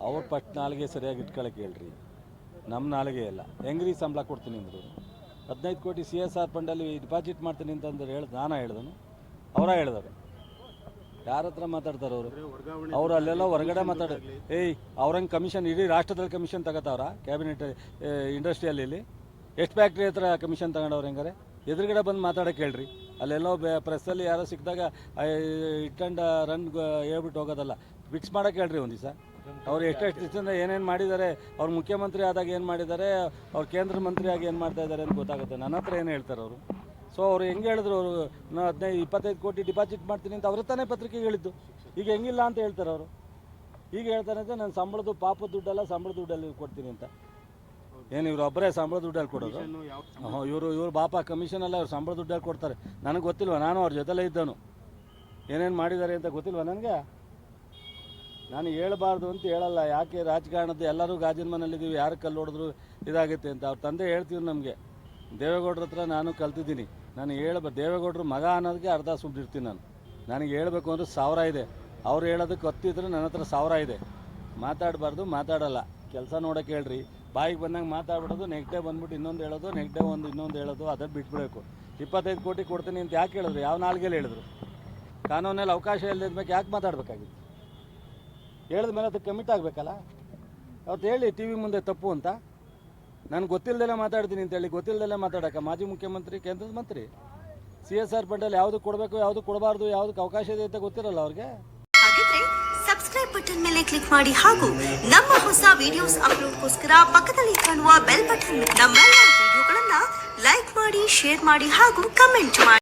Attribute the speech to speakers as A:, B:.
A: ಅವ್ರ ಫಸ್ಟ್ ನಾಲಿಗೆ ಸರಿಯಾಗಿ ಇಟ್ಕೊಳಕ್ಕೆ ಹೇಳ್ರಿ, ನಮ್ಮ ನಾಲಿಗೆ ಇಲ್ಲ. ಹೆಂಗ್ರಿ ಸಂಬಳ ಕೊಡ್ತೀನಿ ಅಂದರು. 15 ಕೋಟಿ CSR ಫಂಡಲ್ಲಿ ಡಿಪಾಸಿಟ್ ಮಾಡ್ತೀನಿ ಅಂತಂದ್ರೆ ನಾನು ಹೇಳ್ದನು, ಅವರ ಹೇಳಿದರು. ಯಾರ ಹತ್ರ ಮಾತಾಡ್ತಾರೆ ಅವರು ಅಲ್ಲೆಲ್ಲ ಹೊರಗಡೆ ಅವ್ರಂಗೆ ಕಮಿಷನ್ ಇಡೀ ರಾಷ್ಟ್ರದಲ್ಲಿ ಕಮಿಷನ್ ತಗೋತಾವ್ರ ಕ್ಯಾಬಿನೆಟ್ ಇಂಡಸ್ಟ್ರಿಯಲ್ಲಿ ಎಷ್ಟು ಫ್ಯಾಕ್ಟ್ರಿ ಹತ್ರ ಕಮಿಷನ್ ತಗೊಂಡವ್ರು ಹೆಂಗಾರೆ ಎದುರುಗಡೆ ಬಂದು ಮಾತಾಡೋಕೆ ಹೇಳ್ರಿ. ಅಲ್ಲೆಲ್ಲೋ ಪ್ರೆಸ್ಸಲ್ಲಿ ಯಾರೋ ಸಿಕ್ಕಿದಾಗ ಇಟ್ಕೊಂಡು ರನ್ ಹೇಳ್ಬಿಟ್ಟು ಹೋಗೋದಲ್ಲ, ಫಿಕ್ಸ್ ಮಾಡೋಕೆ ಹೇಳ್ರಿ ಒಂದು ದಿವಸ. ಅವ್ರು ಎಷ್ಟೆಷ್ಟು ದಿವಸದಿಂದ ಏನೇನು ಮಾಡಿದ್ದಾರೆ, ಅವ್ರು ಮುಖ್ಯಮಂತ್ರಿ ಆದಾಗ ಏನು ಮಾಡಿದ್ದಾರೆ, ಅವ್ರು ಕೇಂದ್ರ ಮಂತ್ರಿ ಆಗಿ ಏನು ಮಾಡ್ತಾ ಇದ್ದಾರೆ ಅಂತ ಗೊತ್ತಾಗುತ್ತೆ. ನನ್ನ ಹತ್ರ ಏನು ಹೇಳ್ತಾರೆ ಅವರು. ಸೊ ಅವ್ರು ಹೆಂಗೆ ಹೇಳಿದ್ರು, ಅವರು 25 ಕೋಟಿ ಡಿಪಾಸಿಟ್ ಮಾಡ್ತೀನಿ ಅಂತ ಅವ್ರ ತಾನೇ ಪತ್ರಿಕೆಗೆ ಹೇಳಿದ್ದು. ಈಗ ಹೆಂಗಿಲ್ಲ ಅಂತ ಹೇಳ್ತಾರೆ ಅವರು. ಈಗ ಹೇಳ್ತಾರೆ ಅಂತ ನಾನು ಸಂಬಳದ ಪಾಪದ ದುಡ್ಡೆಲ್ಲ ಸಂಬಳದ ದುಡ್ಡಲ್ಲಿ ಕೊಡ್ತೀನಿ ಅಂತ. ಏನು ಇವರು ಒಬ್ಬರೇ ಸಂಬಳ ದುಡ್ಡಲ್ಲಿ ಕೊಡೋದು? ಇವರು ಬಾಪ ಕಮಿಷನ್ ಎಲ್ಲ ಅವ್ರು ಸಂಬಳ ದುಡ್ಡಲ್ಲಿ ಕೊಡ್ತಾರೆ. ನನಗೆ ಗೊತ್ತಿಲ್ವ, ನಾನು ಅವ್ರ ಜೊತೆಲೇ ಇದ್ದವನು. ಏನೇನು ಮಾಡಿದ್ದಾರೆ ಅಂತ ಗೊತ್ತಿಲ್ವ ನನಗೆ? ನಾನು ಹೇಳಬಾರ್ದು ಅಂತ ಹೇಳಲ್ಲ. ಯಾಕೆ ರಾಜಕಾರಣದ್ದು ಎಲ್ಲರೂ ಗಾಜಿನ ಮನೇಲಿದ್ದೀವಿ, ಯಾರು ಕಲ್ಲು ಹೊಡೆದ್ರು ಇದಾಗುತ್ತೆ ಅಂತ. ಅವ್ರ ತಂದೆ ಹೇಳ್ತೀವಿ ನಮಗೆ. ದೇವೇಗೌಡರ ಹತ್ರ ನಾನು ಕಲ್ತಿದ್ದೀನಿ. ನಾನು ದೇವೇಗೌಡರು ಮಗ ಅನ್ನೋದಕ್ಕೆ ಅರ್ಧ ಸುಮ್ಮನಿರ್ತೀನಿ ನಾನು. ನನಗೆ ಹೇಳಬೇಕು ಅಂದರೆ 1000 ಇದೆ, ಅವ್ರು ಹೇಳೋದಕ್ಕೆ ಹೊತ್ತಿದ್ರೆ ನನ್ನ ಹತ್ರ 1000 ಇದೆ. ಮಾತಾಡಬಾರ್ದು, ಮಾತಾಡಲ್ಲ. ಕೆಲಸ ನೋಡೋಕೆ ಹೇಳ್ರಿ. ಬಾಯಿಗೆ ಬಂದಂಗೆ ಮಾತಾಡ್ಬಿಡೋದು, ನೆಕ್ಸ್ಟ್ ಡೇ ಬಂದ್ಬಿಟ್ಟು ಇನ್ನೊಂದು ಹೇಳೋದು, ನೆಕ್ಸ್ಟ್ ಡೇ ಇನ್ನೊಂದು ಹೇಳೋದು, ಅದನ್ನು ಬಿಟ್ಬಿಡಬೇಕು. 25 ಕೋಟಿ ಕೊಡ್ತೀನಿ ಅಂತ ಯಾಕೆ ಹೇಳಿದ್ರು? ಯಾವ ನಾಲ್ಗೆಲ್ಲಿ ಹೇಳಿದ್ರು? ಕಾನೂನಲ್ಲಿ ಅವಕಾಶ ಇಲ್ಲದಿದ್ಮೇಲೆ ಯಾಕೆ ಮಾತಾಡಬೇಕಾಗಿತ್ತು? ಹೇಳಿದ ಮೇಲೆ ಅದಕ್ಕೆ ಕಮಿಟ್ ಆಗಬೇಕಲ್ಲ. ಅವತ್ತು ಹೇಳಿ ಟಿ ವಿ ಮುಂದೆ ತಪ್ಪು ಅಂತ. ನಾನು ಗೊತ್ತಿಲ್ಲದೆಲ್ಲ ಮಾತಾಡ್ತೀನಿ ಅಂತೇಳಿ ಗೊತ್ತಿಲ್ಲದೆಲ್ಲ ಮಾತಾಡೋಕೆ ಮಾಜಿ ಮುಖ್ಯಮಂತ್ರಿ, ಕೇಂದ್ರದ ಮಂತ್ರಿ, CSR ಫಂಡಲ್ಲಿ ಯಾವುದು ಕೊಡಬೇಕು, ಯಾವುದು ಕೊಡಬಾರ್ದು, ಯಾವುದಕ್ಕೆ ಅವಕಾಶ ಇದೆ ಅಂತ ಗೊತ್ತಿರಲ್ಲ ಅವ್ರಿಗೆ.
B: ಹಾಗಿದ್ರೆ ಸಬ್ಸ್ಕ್ರೈಬ್ ಬಟನ್ ಮೇಲೆ ಕ್ಲಿಕ್ ಮಾಡಿ ಹಾಗೂ ನಮ್ಮ ಹೊಸ ವಿಡಿಯೋಸ್ ಅಪ್ಲೋಡ್ಗೋಸ್ಕರ ಪಕ್ಕದಲ್ಲಿ ಕಾಣುವ ಬೆಲ್ ಬಟನ್ ನಮ್ಮೆಲ್ಲ ವಿಡಿಯೋಗಳನ್ನ ಲೈಕ್ ಮಾಡಿ, ಶೇರ್ ಮಾಡಿ ಹಾಗೂ ಕಮೆಂಟ್ ಮಾಡಿ.